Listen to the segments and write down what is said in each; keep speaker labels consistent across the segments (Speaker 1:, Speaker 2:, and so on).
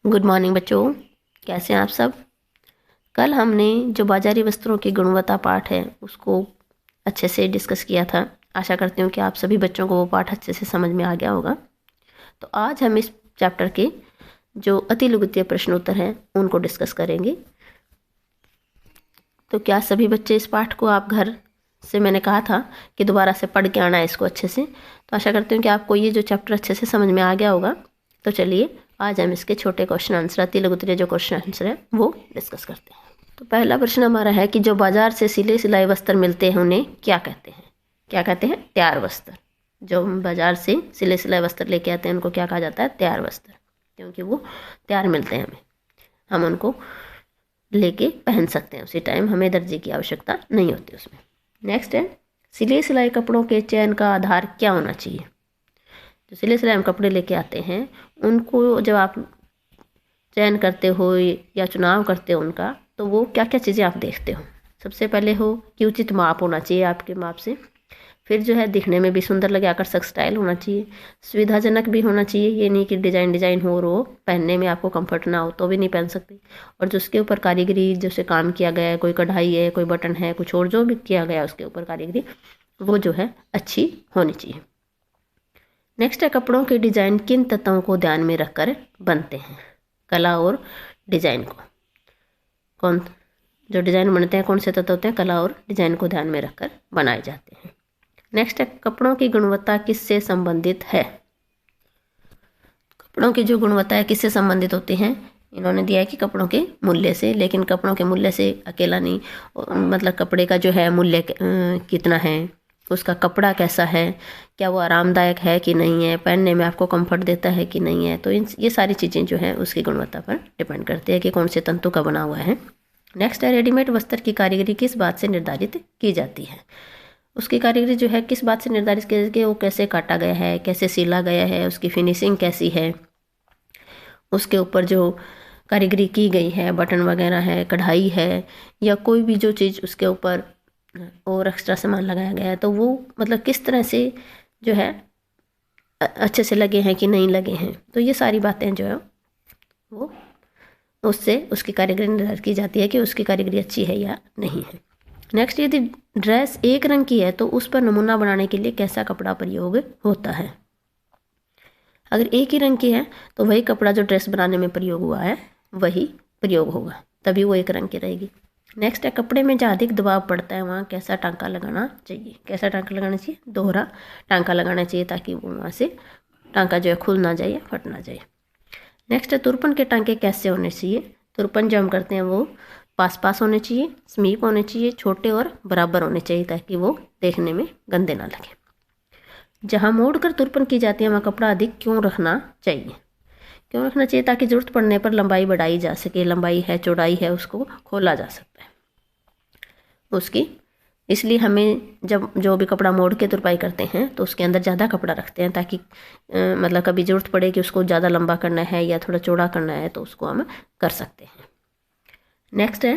Speaker 1: Good morning बच्चों, कैसे हैं आप सब। कल हमने जो बाजारी वस्त्रों की गुणवत्ता पाठ है उसको अच्छे से डिस्कस किया था। आशा करती हूँ कि आप सभी बच्चों को वो पाठ अच्छे से समझ में आ गया होगा। तो आज हम इस चैप्टर के जो अतिलघुत्तीय प्रश्न उत्तर हैं उनको डिस्कस करेंगे। तो क्या सभी बच्चे इस पाठ को आप घर से, मैंने कहा था कि दोबारा से पढ़ के आना है इसको अच्छे से, तो आशा करती हूँ कि आपको ये जो चैप्टर अच्छे से समझ में आ गया होगा। तो चलिए आज हम इसके छोटे क्वेश्चन आंसर, अतिलघुत्तीय जो क्वेश्चन आंसर है वो डिस्कस करते हैं। तो पहला प्रश्न हमारा है कि जो बाजार से सिले सिलाए वस्त्र मिलते हैं उन्हें क्या कहते हैं। क्या कहते हैं? तैयार वस्त्र। जो हम बाजार से सिले सिलाए वस्त्र लेके आते हैं उनको क्या कहा जाता है? तैयार वस्त्र, क्योंकि वो तैयार मिलते हैं हमें, हम उनको लेके पहन सकते हैं उसी टाइम, हमें दर्जी की आवश्यकता नहीं होती उसमें। नेक्स्ट है, सिले सिलाए कपड़ों के चयन का आधार क्या होना चाहिए। जो सिले सिलाए हम कपड़े लेके आते हैं उनको जब आप चयन करते हो या चुनाव करते हो उनका, तो वो क्या क्या चीज़ें आप देखते हो। सबसे पहले हो कि उचित माप होना चाहिए आपके माप से। फिर जो है दिखने में भी सुंदर लगे, आकर्षक स्टाइल होना चाहिए। सुविधाजनक भी होना चाहिए, ये नहीं कि डिजाइन डिजाइन हो और वो पहनने में आपको कंफर्ट ना हो तो भी नहीं पहन सकते। और जो उसके ऊपर कारीगरी जैसे काम किया गया है, कोई कढ़ाई है, कोई बटन है, कुछ और जो भी किया गया है उसके ऊपर कारीगरी, वो जो है अच्छी होनी चाहिए। नेक्स्ट है, कपड़ों के डिजाइन किन तत्वों को ध्यान में रखकर बनते हैं। कला और डिजाइन को कौन, जो डिजाइन बनते हैं कौन से तत्व होते हैं? कला और डिजाइन को ध्यान में रखकर बनाए जाते हैं। नेक्स्ट है, कपड़ों की गुणवत्ता किससे संबंधित है। कपड़ों की जो गुणवत्ता है किससे संबंधित होती है? इन्होंने दिया है कि कपड़ों के मूल्य से, लेकिन कपड़ों के मूल्य से अकेला नहीं, मतलब कपड़े का जो है मूल्य कितना है, उसका कपड़ा कैसा है, क्या वो आरामदायक है कि नहीं है, पहनने में आपको कंफर्ट देता है कि नहीं है। तो ये सारी चीज़ें जो है उसकी गुणवत्ता पर डिपेंड करती है कि कौन से तंतु का बना हुआ है। नेक्स्ट है, रेडीमेड वस्त्र की कारीगरी किस बात से निर्धारित की जाती है। उसकी कारीगरी जो है किस बात से निर्धारित की जाती है? वो कैसे काटा गया है, कैसे सिला गया है, उसकी फिनिशिंग कैसी है, उसके ऊपर जो कारीगरी की गई है, बटन वगैरह है, कढ़ाई है, या कोई भी जो चीज़ उसके ऊपर और एक्स्ट्रा सामान लगाया गया है, तो वो मतलब किस तरह से जो है अच्छे से लगे हैं कि नहीं लगे हैं। तो ये सारी बातें जो है वो उससे उसकी कारीगरी निर्धारित की जाती है कि उसकी कारीगरी अच्छी है या नहीं है। नेक्स्ट, यदि ड्रेस एक रंग की है तो उस पर नमूना बनाने के लिए कैसा कपड़ा प्रयोग होता है। अगर एक ही रंग की है तो वही कपड़ा जो ड्रेस बनाने में प्रयोग हुआ है वही प्रयोग होगा, तभी वो एक रंग की रहेगी। नेक्स्ट है, कपड़े में जहाँ अधिक दबाव पड़ता है वहाँ कैसा टांका लगाना चाहिए। कैसा टांका लगाना चाहिए? दोहरा टांका लगाना चाहिए, ताकि वो वहाँ से टांका जो है खुल ना जाए या फट ना जाए। नेक्स्ट है, तुरपन के टांके कैसे होने चाहिए। तुरपन जो हम करते हैं वो पास पास होने चाहिए, समीप होने चाहिए, छोटे और बराबर होने चाहिए, ताकि वो देखने में गंदे ना लगे। जहाँ मोड़कर तुरपन की जाती है वहाँ कपड़ा अधिक क्यों रखना चाहिए। क्यों रखना चाहिए? ताकि जरूरत पड़ने पर लंबाई बढ़ाई जा सके, लंबाई है, चौड़ाई है, उसको खोला जा सकता है उसकी। इसलिए हमें जब जो भी कपड़ा मोड़ के तुरपाई करते हैं तो उसके अंदर ज़्यादा कपड़ा रखते हैं, ताकि मतलब कभी ज़रूरत पड़े कि उसको ज़्यादा लंबा करना है या थोड़ा चौड़ा करना है तो उसको हम कर सकते हैं। नेक्स्ट है,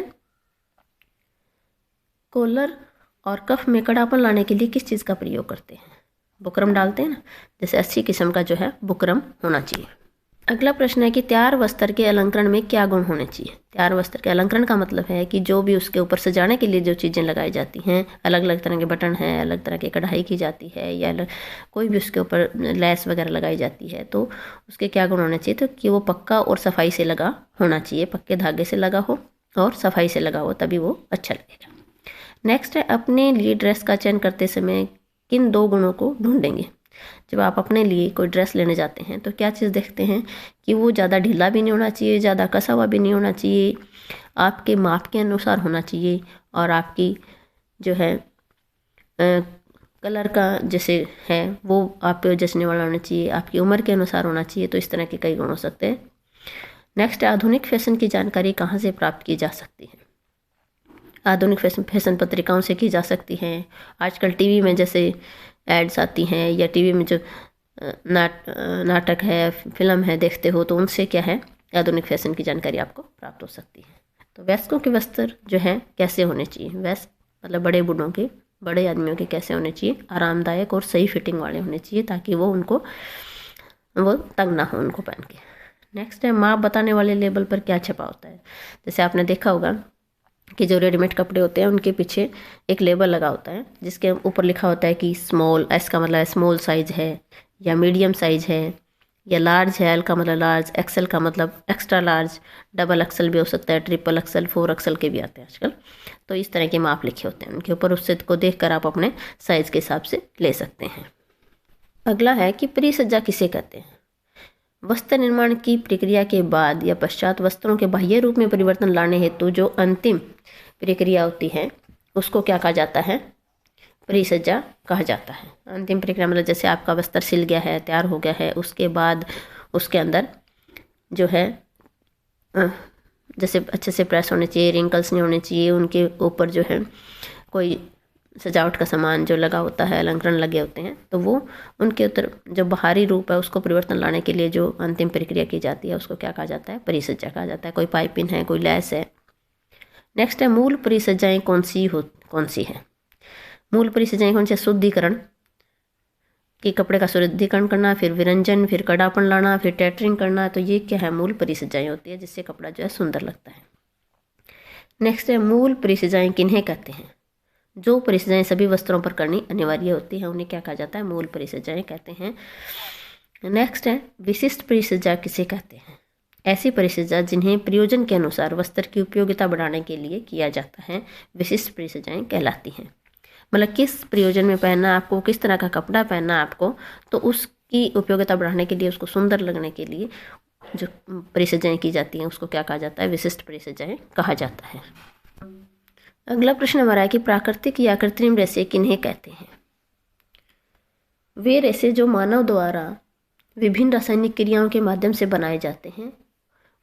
Speaker 1: कॉलर और कफ में कड़ापन लाने के लिए किस चीज़ का प्रयोग करते हैं। बुकरम डालते हैं ना, जैसे अच्छी किस्म का जो है बुकरम होना चाहिए। अगला प्रश्न है कि तैयार वस्त्र के अलंकरण में क्या गुण होने चाहिए। तैयार वस्त्र के अलंकरण का मतलब है कि जो भी उसके ऊपर सजाने के लिए जो चीज़ें लगाई जाती हैं, अलग अलग तरह के बटन हैं, अलग तरह की कढ़ाई की जाती है, या कोई भी उसके ऊपर लैस वगैरह लगाई जाती है, तो उसके क्या गुण होने चाहिए। तो कि वो पक्का और सफाई से लगा होना चाहिए, पक्के धागे से लगा हो और सफाई से लगा हो, तभी वो अच्छा लगेगा। नेक्स्ट है, अपने लिए ड्रेस का चयन करते समय किन दो गुणों को ढूंढेंगे। जब आप अपने लिए कोई ड्रेस लेने जाते हैं तो क्या चीज़ देखते हैं कि वो ज़्यादा ढीला भी नहीं होना चाहिए, ज़्यादा कसा हुआ भी नहीं होना चाहिए, आपके माप के अनुसार होना चाहिए, और आपकी जो है कलर का जैसे है वो आप पे जचने वाला होना चाहिए, आपकी उम्र के अनुसार होना चाहिए। तो इस तरह के कई गुण हो सकते हैं। नेक्स्ट, आधुनिक फैशन की जानकारी कहाँ से प्राप्त की जा सकती है। आधुनिक फैशन पत्रिकाओं से की जा सकती है। आजकल टीवी में जैसे एड्स आती हैं, या टीवी में जो नाटक है, फिल्म है, देखते हो, तो उनसे क्या है आधुनिक फैशन की जानकारी आपको प्राप्त हो सकती है। तो वयस्कों के वस्त्र जो हैं कैसे होने चाहिए। वयस्क मतलब बड़े बूढ़ों के, बड़े आदमियों के कैसे होने चाहिए? आरामदायक और सही फिटिंग वाले होने चाहिए, ताकि वो तंग ना हो उनको पहन के। नेक्स्ट है माप बताने वाले लेबल पर क्या छपा होता है। जैसे आपने देखा होगा कि जो रेडीमेड कपड़े होते हैं उनके पीछे एक लेबल लगा होता है जिसके ऊपर लिखा होता है कि स्मॉल, एस का मतलब स्मॉल साइज है या मीडियम साइज है, या लार्ज है, एल का मतलब लार्ज, एक्सेल का मतलब एक्स्ट्रा लार्ज, डबल एक्सेल भी हो सकता है, ट्रिपल एक्सेल, 4 एक्सेल के भी आते हैं आजकल। तो इस तरह के माप लिखे होते हैं उनके ऊपर, उससे को देखकर आप अपने साइज के हिसाब से ले सकते हैं। अगला है कि परिसज्जा किसे कहते हैं। वस्त्र निर्माण की प्रक्रिया के बाद या पश्चात वस्त्रों के बाह्य रूप में परिवर्तन लाने हेतु जो अंतिम प्रक्रिया होती है उसको क्या कहा जाता है, परिसज्जा कहा जाता है। अंतिम प्रक्रिया मतलब जैसे आपका वस्त्र सिल गया है, तैयार हो गया है, उसके बाद उसके अंदर जो है जैसे अच्छे से प्रेस होने चाहिए, रिंकल्स नहीं होने चाहिए, उनके ऊपर जो है कोई सजावट का सामान जो लगा होता है, अलंकरण लगे होते हैं, तो वो उनके उत्तर जो बाहरी रूप है उसको परिवर्तन लाने के लिए जो अंतिम प्रक्रिया की जाती है उसको क्या कहा जाता है, परिसज्जा कहा जाता है। कोई पाइपिंग है, कोई लैस है। नेक्स्ट है मूल परिसज्जाएं कौन सी है। मूल परिसज्जाएं कौन सी? शुद्धिकरण, कि कपड़े का शुद्धिकरण करना, फिर विरंजन, फिर कड़ापन लाना, फिर टेटरिंग करना। तो ये क्या है, मूल परिसज्जाएं होती है जिससे कपड़ा जो है सुंदर लगता है। नेक्स्ट है मूल परिसज्जाएं किन्हें कहते हैं। जो परिसज्जाएं सभी वस्त्रों पर करनी अनिवार्य होती है उन्हें क्या कहा जाता है, मूल परिसज्जाएं कहते हैं। नेक्स्ट है विशिष्ट परिसज्जा किसे कहते हैं। ऐसी परिसज्जा जिन्हें प्रयोजन के अनुसार वस्त्र की उपयोगिता बढ़ाने के लिए किया जाता है विशिष्ट परिसज्जाएं कहलाती हैं। मतलब किस प्रयोजन में पहनना आपको, किस तरह का कपड़ा पहनना आपको, तो उसकी उपयोगिता बढ़ाने के लिए, उसको सुंदर लगने के लिए जो परिसज्जाएं की जाती हैं उसको क्या कहा जाता है, विशिष्ट परिसज्जाएं कहा जाता है। अगला प्रश्न हमारा है कि प्राकृतिक या कृत्रिम रेशे किन्हें कहते हैं। वे रेशे जो मानव द्वारा विभिन्न रासायनिक क्रियाओं के माध्यम से बनाए जाते हैं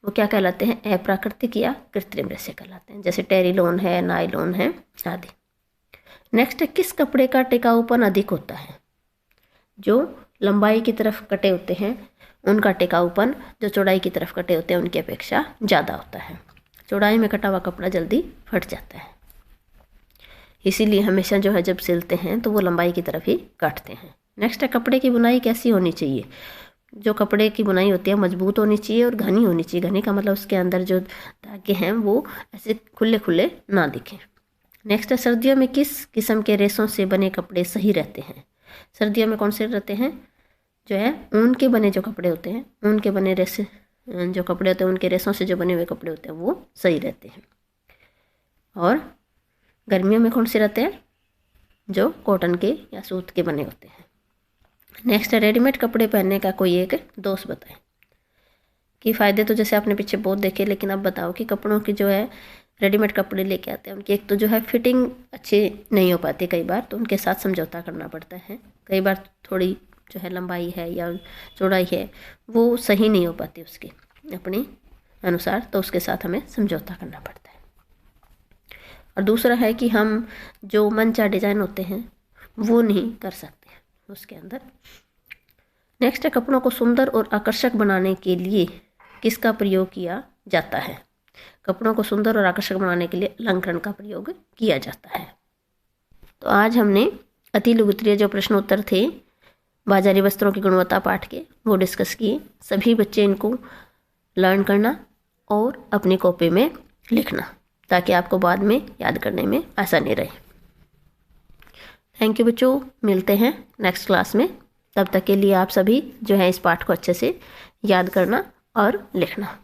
Speaker 1: वो क्या कहलाते हैं, अप्राकृतिक या कृत्रिम रेशे कहलाते हैं। जैसे टेरिलोन है, नायलॉन है आदि। नेक्स्ट है किस कपड़े का टिकाऊपन अधिक होता है। जो लंबाई की तरफ कटे होते हैं उनका टिकाऊपन जो चौड़ाई की तरफ कटे होते हैं उनकी अपेक्षा ज़्यादा होता है। चौड़ाई में कटा हुआ कपड़ा जल्दी फट जाता है, इसीलिए हमेशा जो है जब सिलते हैं तो वो लंबाई की तरफ ही काटते हैं। नेक्स्ट है कपड़े की बुनाई कैसी होनी चाहिए। जो कपड़े की बुनाई होती है मजबूत होनी चाहिए और घनी होनी चाहिए। घनी का मतलब उसके अंदर जो धागे हैं वो ऐसे खुले खुले ना दिखें। नेक्स्ट है सर्दियों में किस किस्म के रेशों से बने कपड़े सही रहते हैं। सर्दियों में कौन से रहते हैं, जो है ऊन के बने जो कपड़े होते हैं, ऊन के बने रेशे जो कपड़े होते हैं उनके रेशों से जो बने हुए कपड़े होते हैं वो सही रहते हैं। और गर्मियों में कौन से रहते हैं, जो कॉटन के या सूत के बने होते हैं। नेक्स्ट है रेडीमेड कपड़े पहनने का कोई एक दोष बताएं। कि फ़ायदे तो जैसे आपने पीछे बहुत देखे, लेकिन अब बताओ कि कपड़ों की जो है रेडीमेड कपड़े लेके आते हैं उनकी एक तो जो है फिटिंग अच्छी नहीं हो पाती कई बार, तो उनके साथ समझौता करना पड़ता है। कई बार थोड़ी जो है लंबाई है या चौड़ाई है वो सही नहीं हो पाती उसकी अपने अनुसार, तो उसके साथ हमें समझौता करना पड़ता है। और दूसरा है कि हम जो मनचाहा डिज़ाइन होते हैं वो नहीं कर सकते उसके अंदर। नेक्स्ट है कपड़ों को सुंदर और आकर्षक बनाने के लिए किसका प्रयोग किया जाता है। कपड़ों को सुंदर और आकर्षक बनाने के लिए अलंकरण का प्रयोग किया जाता है। तो आज हमने अति लघुत्तरीय जो प्रश्नोत्तर थे बाजारी वस्त्रों की गुणवत्ता पाठ के वो डिस्कस किए। सभी बच्चे इनको लर्न करना और अपनी कॉपी में लिखना ताकि आपको बाद में याद करने में आसानी रहे। थैंक यू बच्चों, मिलते हैं नेक्स्ट क्लास में। तब तक के लिए आप सभी जो है इस पाठ को अच्छे से याद करना और लिखना।